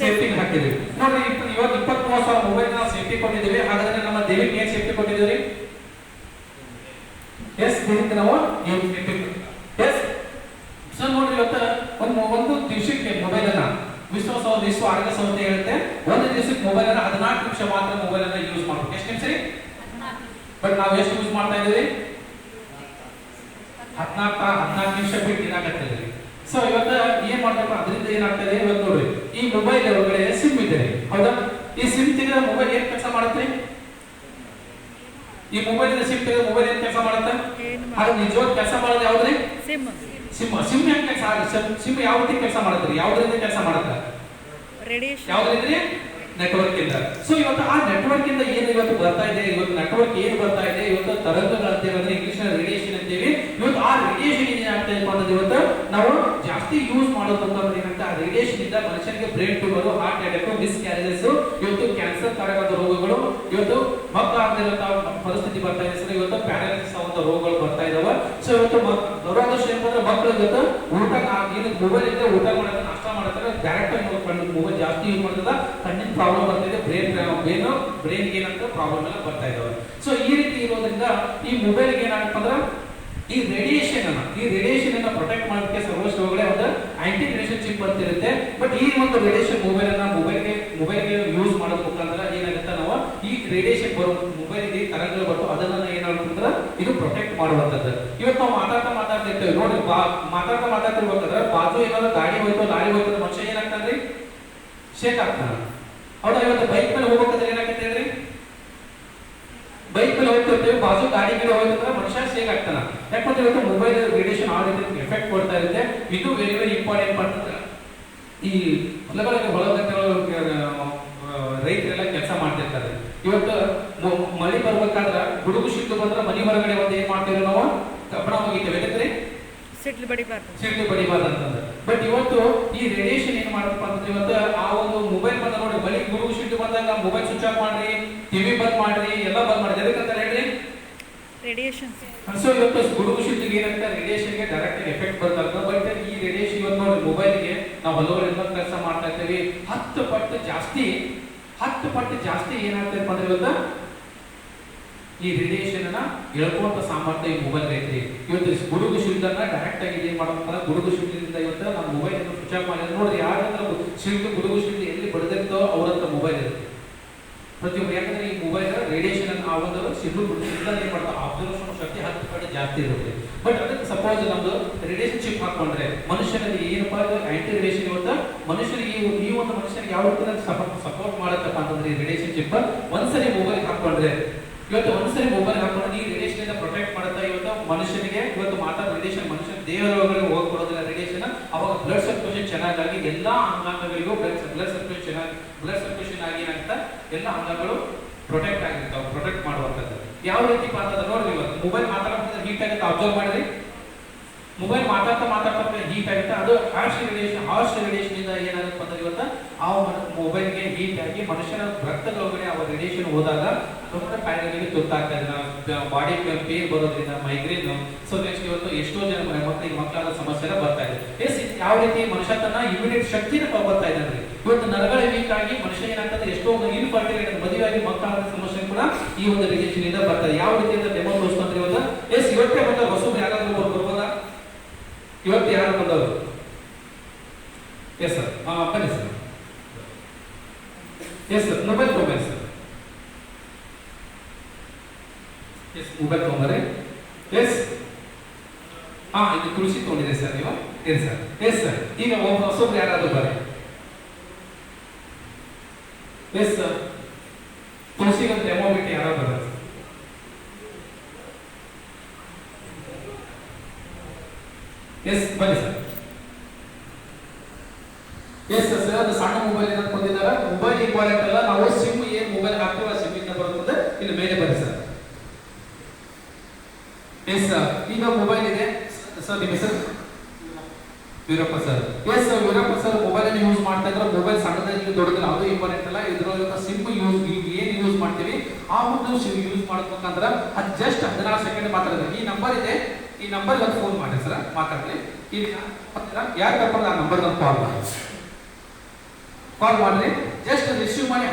ಸೇಫ್ಟಿಗೆ ಹಾಕಿದ್ದೀವಿ ನೋಡ್ರಿ. ಇವಾಗ 23,000 ಮೊಬೈಲ್ ನಾವು ಸೇಫ್ಟಿ ಕೊಟ್ಟಿದ್ದೀವಿ. ಹಾಗಾದ್ರೆ ನಮ್ಮ ದೇವಿಗೆ ಏನ್ ಸೇಫ್ಟಿ ಕೊಟ್ಟಿದ್ದೀವಿ? ಎಸ್, ದೇವಿಗೆ ನಾವು ಏನ್ ಸೇಫ್ಟಿ? ಎಸ್. ಸೊ ನೋಡ್ರಿ, ಇವತ್ತು ಒಂದು ದಿವಸಕ್ಕೆ ಮೊಬೈಲ್ ಅನ್ನ ವಿಶ್ವ ಆರೋಗ್ಯ ಸಂಸ್ಥೆ ಹೇಳುತ್ತೆ, ಒಂದು ದಿವಸಕ್ಕೆ ಮೊಬೈಲ್ ಅನ್ನ 14 ನಿಮಿಷ ಮಾತ್ರ ಮೊಬೈಲ್ ಅನ್ನ ಯೂಸ್ ಮಾಡಬೇಕು. ಎಷ್ಟು ನಿಮಿಷ ರೀ? ಬಟ್ ನಾವು ಎಷ್ಟು ಯೂಸ್ ಮಾಡ್ತಾ ಇದ್ದೀವಿ? 14 ನಿಮಿಷ ಬಿಟ್ಟು ಏನಾಗತ್ತಿದ್ರಿ. ಸೊ ಇವತ್ತು ಏನ್ ಮಾಡ್ಬೇಕು, ಅದರಿಂದ ಏನಾಗ್ತದೆ ಇವತ್ತು ನೋಡ್ರಿ, ಈ ಮೊಬೈಲ್ ಒಳಗಡೆ ಸಿಮ್ ಇದೆ, ಹೌದಾ? ಈ ಸಿಮ್ ತೆಗೆದ ಮೊಬೈಲ್ ಏನ್ ಕೆಲಸ ಮಾಡುತ್ತೆ? ಈ ಮೊಬೈಲ್ ಸಿಮ್ ತೆಗೆದ ಮೊಬೈಲ್ ಏನ್ ಕೆಲಸ ಮಾಡುತ್ತೆ? ಅದು ನಿಜವಾದ ಕೆಲಸ ಮಾಡೋದು ಯಾವ್ದ್ರಿ? ಸಿಮ್. ಸಿಮ್ ಹೆಂಗ್ ಕೆಲಸ ಆಗುತ್ತೆ? ಸಿಮ್ ಯಾವ ರೀತಿ ಕೆಲಸ ಮಾಡುತ್ತೆ? ಯಾವ್ದ್ರಿಂದ ಕೆಲಸ ಮಾಡುತ್ತೆ? ರೇಡಿಯೇಷನ್. ಯಾವ್ದ್ರಿಂದ? ನೆಟ್ವರ್ಕ್ ಇಂದ. ಸೊ ಇವತ್ತು ಆ ನೆಟ್ವರ್ಕ್ ಇಂದ ಏನು ಇವತ್ತು ಬರ್ತಾ ಇದೆ, ಇವತ್ತು ನೆಟ್ವರ್ಕ್ ಏನು ಬರ್ತಾ ಇದೆ, ಇವತ್ತು ತರಂಗಗಳಂತೇವೆ, ಅಂದ್ರೆ ಇಂಗ್ಲಿಷ್ ರೇಡಿಯೇಷನ್ ಅಂತೀವಿ. ಇವತ್ತು ಆ ರೇಡಿಯೇಷನ್ ಏನಾಗ್ತಾ ಇದೆ ಅನ್ನೋದು ಇವತ್ತು ನಾವು ಜಾಸ್ತಿ ಯೂಸ್ ಮಾಡೋದಂತಂದ್ರೆ ಏನಂತ, ಆ ರೇಡಿಯೇಷನ್ ಇಂದ ಮನುಷ್ಯನಿಗೆ brain tumour, heart attack, miss carriages, ಇವತ್ತು ಕ್ಯಾನ್ಸರ್ ಕಾರಕವಾದ ರೋಗಗಳು, ಇವತ್ತು ಮಕ್ಕಳಾಗ್ತಿರುವಂತಹ ಪರಿಸ್ಥಿತಿ ಬರ್ತಾ ಇದೆ ಸರ್. ಇವತ್ತು ಪ್ಯಾರಾಲಿಸಿಸ್ ಆಗುವಂತ ರೋಗಗಳು ಬರ್ತಾ ಇದಾವೆ. ಸೊ ಇವತ್ತು ದುರಾದೃಷ್ಟ ಏನಂದ್ರೆ ಮಕ್ಕಳು ಇವತ್ತು ಊಟ ಏನು ಮೊಬೈಲ್ ಇಂದ ಊಟ ಮಾಡೋದು, ನಾಷ್ಟ ಮಾಡ್ತಾರೆ, ಡೈರೆಕ್ಟ್ ಆಗಿ ಮೊಬೈಲ್ ಜಾಸ್ತಿ ಯೂಸ್ ಮಾಡ್ತದ, ಕಣ್ಣಿನ ಪ್ರಾಬ್ಲಮ್ ಬರ್ತಾ ಇದೆ, ಬ್ರೈನ್ ಏನಂತ ಪ್ರಾಬ್ಲಮ್ ಎಲ್ಲ ಬರ್ತಾ ಇದಾವೆ. ಸೊ ಈ ರೀತಿ ಇರೋದ್ರಿಂದ ಈ ಮೊಬೈಲ್ ಏನಾಗುತ್ತೆ ಅಂದ್ರೆ ಈ ರೇಡಿಯೇಷನ್ ಅನ್ನ ಪ್ರೊಟೆಕ್ಟ್ ಮಾಡೋದಕ್ಕೆ ಸರ್ವೋಚ್ಚ ಒಳಗಡೆ ಒಂದು ಆಂಟಿ ರೇಡಿಯೇಷನ್ ಚಿಪ್ ಅಂತ ಇರುತ್ತೆ. ಬಟ್ ಈ ಒಂದು ರೇಡಿಯೇಷನ್ ಮೊಬೈಲ್ಗೆ ಯೂಸ್ ಮಾಡೋದ್ ಮುಖಾಂತರ ಏನಾಗುತ್ತೆ, ನಾವು ಈ ರೇಡಿಯೇಷನ್ ಬರೋ ಮೊಬೈಲ್ಗೆ ತರಂಗಗಳು ಬರ್ತವೆ, ಅದನ್ನ ಏನಾಗುತ್ತೆ ಇದು ಪ್ರೊಟೆಕ್ಟ್ ಮಾಡುವಂತದ್ದು. ಇವತ್ತು ನಾವು ಮಾತಾಡ್ತಿರ್ತೇವೆ ನೋಡಿ, ಮಾತಾಡ್ತಿರ್ಬೇಕಾದ್ರೆ ಬಾಜು ಏನಾದ್ರು ಗಾಡಿ ಹೋಯ್ತು, ಲಾರಿ ಹೋಯ್ತು, ಮನುಷ್ಯ ಏನಾಗ್ತಾನ್ರಿ? ಶೇಕ್ ಆಗ್ತಾನ, ಹೌದಾ? ಇವತ್ತು ಬೈಕ್ ಮೇಲೆ ಹೋಗ್ಬೇಕಾದ್ರೆ ಏನಾಗುತ್ತೆ ಹೇಳ್ರಿ? ಬೈಕ್ ಮೇಲೆ ಹೋಗ್ತಿರ್ತೇವೆ, ಬಾಜು ಗಾಡಿ ಮೇಲೆ ಹೋಗ್ತಿದ್ರೆ ಮನುಷ್ಯ ಶೇಕ್ ಆಗ್ತಾನ. ಯಾಕಂದ್ರೆ ಇವತ್ತು ಮೊಬೈಲ್ ರೇಡಿಯೇಷನ್ ಆ ರೀತಿ ಎಫೆಕ್ಟ್ ಕೊಡ್ತಾ ಇರುತ್ತೆ. ಇದು ವೆರಿ ವೆರಿ ಇಂಪಾರ್ಟೆಂಟ್ ಅಂತಂದ್ರೆ ಈ ರೈತರೆಲ್ಲ ಕೆಲಸ ಮಾಡ್ತಿರ್ತಾರೆ. ಇವತ್ತು ಮಳೆ ಬರ್ಬೇಕಾದ್ರೆ ಗುಡುಗು ಸಿಟ್ಟು ಬಂದ್ರೆ ಮನೆ ಹೊರಗಡೆ ಒಂದು ಏನ್ ಮಾಡ್ತೇವೆ ನಾವು? ಕಬ್ಬಣ ಹೋಗಿದ್ದೇವೆ, ಎದಕ್ರಿ? ಸಿಡ್ಲು ಬಡಿಬಾರ್ದು ಅಂತಂದ್ರೆ. ಬಟ್ ಇವತ್ತು ಈ ರೇಡಿಯೇಷನ್ ಏನ್ ಮಾಡಪ್ಪ ಅಂತಂದ್ರೆ, ಇವತ್ತು ಆ ಒಂದು ಮೊಬೈಲ್ ಬಂದ ನೋಡಿ, ಬಳಿ ಗುಡುಗು ಸಿಟ್ಟು ಬಂದಾಗ ಮೊಬೈಲ್ ಸ್ವಿಚ್ ಆಫ್ ಮಾಡ್ರಿ, ಟಿವಿ ಬಂದ್ ಮಾಡ್ರಿ, ಎಲ್ಲ ಬಂದ್ ಮಾಡ್ರಿ. ಎದಕ್ಕಂತ ಹೇಳ್ರಿ? ರೇಡಿಯೇಷನ್. ಸೊ ಇವತ್ತು ಗುಡುಗು ಸಿಟ್ಟಿಗೆ ಏನಾಗುತ್ತೆ, ರೇಡಿಯೇಷನ್ಗೆ ಡೈರೆಕ್ಟ್ ಆಗಿ ಎಫೆಕ್ಟ್ ಬರ್ತಾ ಇರ್ತದೆ. ಬಟ್ ಈ ರೇಡಿಯೇಷನ್ ಇವತ್ತು ನೋಡಿ, ಮೊಬೈಲ್ಗೆ ನಾವು ಹಲವಾರು ಕೆಲಸ ಮಾಡ್ತಾ ಇರ್ತೀವಿ, 10 ಪಟ್ಟು ಜಾಸ್ತಿ ಏನಾಗ್ತದೆ ಅಂದ್ರೆ ಇವತ್ತು ಈ ರೇಡಿಯೇಷನ್ ಅನ್ನ ಎಳ್ಕೊಂತ ಸಾಮರ್ಥ್ಯ ಈ ಮೊಬೈಲ್ ಐತ್ರಿ. ಇವತ್ತು ಗುಡುಗು ಶಿಲ್ದನ್ನ ಡೈರೆಕ್ಟ್ ಆಗಿ ಏನ್ ಮಾಡ್ಬೇಕಂದ್ರೆ, ಗುಡುಗು ಶಿಲ್ದಿಂದ ಇವತ್ತು ನಮ್ಮ ಮೊಬೈಲ್ ಸ್ವಿಚ್ ಆಫ್ ಮಾಡಿ ನೋಡ್ರಿ, ಯಾರಂದ್ರೆ ಗುಡುಗು ಶಿಲ್ದು ಎಲ್ಲಿ ಬಡದಿರ್ತೋ ಅವ್ರಂತ ಮೊಬೈಲ್ ಇರುತ್ತೆ ಪ್ರತಿಯೊಬ್ಬರು. ಯಾಕಂದ್ರೆ ಈ ಮೊಬೈಲ್ ರೇಡಿಯೇಷನ್ ಆ ಒಂದು ಶಿಲ್ಲು ಏನ್ ಮಾಡ್ತಾ ಅಬ್ಸರ್ವೇಷನ್ ಶಕ್ತಿ 10 ಪಟ್ಟು ಜಾಸ್ತಿ ಇರುತ್ತೆ. ಬಟ್ ಅದಕ್ಕೆ ಸಪೋಸ್ ನಮ್ದು ರೇಡಿಯೇಷನ್ ಚಿಪ್ ಹಾಕೊಂಡ್ರೆ ಮನುಷ್ಯನಿಗೆ ಏನಪ್ಪಾ ಆಂಟಿ ರೇಡಿಯೇಷನ್ ಇವತ್ತು ಮನುಷ್ಯನಿಗೆ ಈ ಒಂದು ಮನುಷ್ಯನಿಗೆ ಯಾವ ರೀತಿ ಸಪೋರ್ಟ್ ಮಾಡತ್ತಪ್ಪ ಅಂತಂದ್ರೆ ಈ ರೇಡಿಯೇಷನ್ ಚಿಪ್ ಒಂದ್ಸರಿ ಮೊಬೈಲ್ ಹಾಕೊಂಡ್ರೆ ಈ ರೇಡಿಯೇಷನ್ ಇಂದ ಪ್ರೊಟೆಕ್ಟ್ ಮಾಡುತ್ತಾ ಇವತ್ತು ಮನುಷ್ಯನಿಗೆ ಇವತ್ತು ರೇಡಿಯೇಷನ್ ಮನುಷ್ಯನ ದೇಹದೊಳಗಡೆ ಹೋಗ್ಕೊಡೋದಿಲ್ಲ ರೇಡಿಯೇಷನ್. ಅವಾಗ ಬ್ಲಡ್ ಸರ್ಕ್ಯುಲೇಷನ್ ಚೆನ್ನಾಗಿ ಎಲ್ಲಾ ಅಂಗಾಂಗಗಳಿಗೂ ಬ್ಲಡ್ ಸರ್ಕ್ಯುಲೇಷನ್ ಆಗಿ ಏನಾಗ್ತಾ ಎಲ್ಲ ಅಂಗಗಳು ಪ್ರೊಟೆಕ್ಟ್ ಆಗಿರ್ತಾವೆ, ಪ್ರೊಟೆಕ್ಟ್ ಮಾಡುವಂಥದ್ದು. ಯಾವ ರೀತಿ ಅಂತಂದ್ರೆ ನೋಡ್ರಿ, ಇವತ್ತು ಮೊಬೈಲ್ ಮಾತಾಡೋದ್ರೆ ಹೀಟ್ ಆಗುತ್ತೆ, ಅಬ್ಸರ್ವ್ ಮಾಡಿದ್ರಿ? ಮೊಬೈಲ್ ಮಾತಾಡ್ತಾ ಹೀಟ್ ಆಗುತ್ತೆ. ಅದು ಹಾರ್ಶ್ ರೇಡಿಯೇಷನ್ ಇಂದ ಏನಾಗುತ್ತೆ ಅಂದ್ರೆ ಇವತ್ತು ಆ ಮೊಬೈಲ್ಗೆ ಹೀಟ್ ಆಗಿ ಮನುಷ್ಯನ ರಕ್ತದೊಳಗಡೆ ಆ ರೇಡಿಯೇಷನ್ ಹೋದಾಗ ದೊಡ್ಡ ಕಾಯಿಲೆಗಳಿಗೆ ತುತ್ತಾಗ್ತಾ ಇದೆ, ಬಾಡಿ ಪೇನ್ ಬರೋದ್ರಿಂದ, ಮೈಗ್ರೇನ್. ಸೊ ನೆಕ್ಸ್ಟ್ ಇವತ್ತು ಎಷ್ಟೋ ಜನ ಮಕ್ಕಳಾದ ಸಮಸ್ಯೆ ಬರ್ತಾ ಇದೆ. ಯಾವ ರೀತಿ ಮನುಷ್ಯ ತನ್ನ ಇಮ್ಯುನಿಟಿ ಶಕ್ತಿನ ಬರ್ತಾ ಇದೆ ಅಂದ್ರೆ ಇವತ್ತು ನರಗಳ ವೀಕ್ ಆಗಿ ಮನುಷ್ಯ ಏನಾಗ್ತದೆ, ಎಷ್ಟೋ ಇನ್ಫರ್ಟಿಲಿಟಿ ಮದುವೆಯಾಗಿ ಮಕ್ಕಳಾದ ಸಮಸ್ಯೆ ಕೂಡ ಈ ಒಂದು ರೇಡಿಯೇಷನ್ ಇಂದ ಬರ್ತದೆ. ಯಾವ ರೀತಿ ಅಂತ ಡೆಮೋ ತೋರಿಸ್ತಂದ್ರೆ ಇವತ್ತು ಇವತ್ತೇ ಬಂದ ಹೊಸಬ್ರು ಯಾರಾದ್ರೂ ಬರ್ಬೋದಾ? ಇವತ್ತು ಯಾರು ಬಂದವರು? ಎಸ್ ಸರ್, ಬನ್ನಿ ಸರ್. ಎಸ್ ಸರ್, ಮೊಬೈಲ್ ತಗೊಂಬರಿ ಸರ್. ಎಸ್, ಮೊಬೈಲ್ ತಗೊಂಬರಿ. ಎಸ್, ಇದು ತುಳಸಿ ತಗೊಂಡಿದೆ ಸರ್ ನೀವು? Yes sir. ಎಸ್ ಸರ್, ಈಗ ಹೊಸಬ್ರು ಯಾರಾದ್ರೂ ಬರ್ರಿ. ಎಸ್ ಸರ್, ತುಳಸಿಗೊಂದು ಡೆಮೋ ಬಿಟ್ಟು ಯಾರು ಬರ? ಎಸ್, ಬನ್ನಿ ಸರ್. ಎಸ್ ಸರ್, ಅದು ಸಣ್ಣ ಮೊಬೈಲ್ ಏನಂತ ಬಂದಿದ್ದಾರೆ. ಮೊಬೈಲ್ ಇಂಪಾರ್ಟೆಂಟ್ ಅಲ್ಲ, ನಾವು ಸಿಮ್ ಏನ್ ಮೊಬೈಲ್ ಹಾಕ್ತೀವಿ ಆ ಸಿಮ್ ಇಂದ ಬರುತ್ತದೆ. ಇಲ್ಲಿ ಮೇಲೆ ಬನ್ನಿ ಸರ್. ಎಸ್ ಸರ್, ಈಗ ಮೊಬೈಲ್ ಇದೆ ಸರ್. ನಿಮ್ಮ ಹೆಸರು? Veerappa sir. Yes sir, Veerappa sir mobile ಅನ್ನು ಯೂಸ್ ಮಾಡ್ತಾ ಇದ್ರೆ ಮೊಬೈಲ್ ಸಣ್ಣದಾಗಿ ದೊಡ್ಡದಿಲ್ಲ, ಅದು ಇಂಪಾರ್ಟೆಂಟ್ ಅಲ್ಲ. ಇದ್ರೊಳಗೆ ಸಿಮ್ ಏನ್ ಯೂಸ್ ಮಾಡ್ತೀವಿ ಆ ಒಂದು ಸಿಮ್ ಯೂಸ್ ಮಾಡ್ಬೇಕಂದ್ರೆ ಅದು ಜಸ್ಟ್ 16 ಸೆಕೆಂಡ್ ಮಾತಾಡಿದ್ರೆ. ಈ ನಂಬರ್ ಇದೆ, ಈ ನಂಬರ್ ಒಂದು ಫೋನ್ ಮಾಡಿ ಸರ್, ಮಾತಾಡ್ಲಿ. ಈಗ ಯಾರು ಕರ್ಕೊಂಡು ಆ ನಂಬರ್ ಕಾಲ್ ಮಾಡಿ. ಕಾಲ್ ಮಾಡ್ರಿ, ಜಸ್ಟ್ ರಿಸೀವ್ ಮಾಡಿ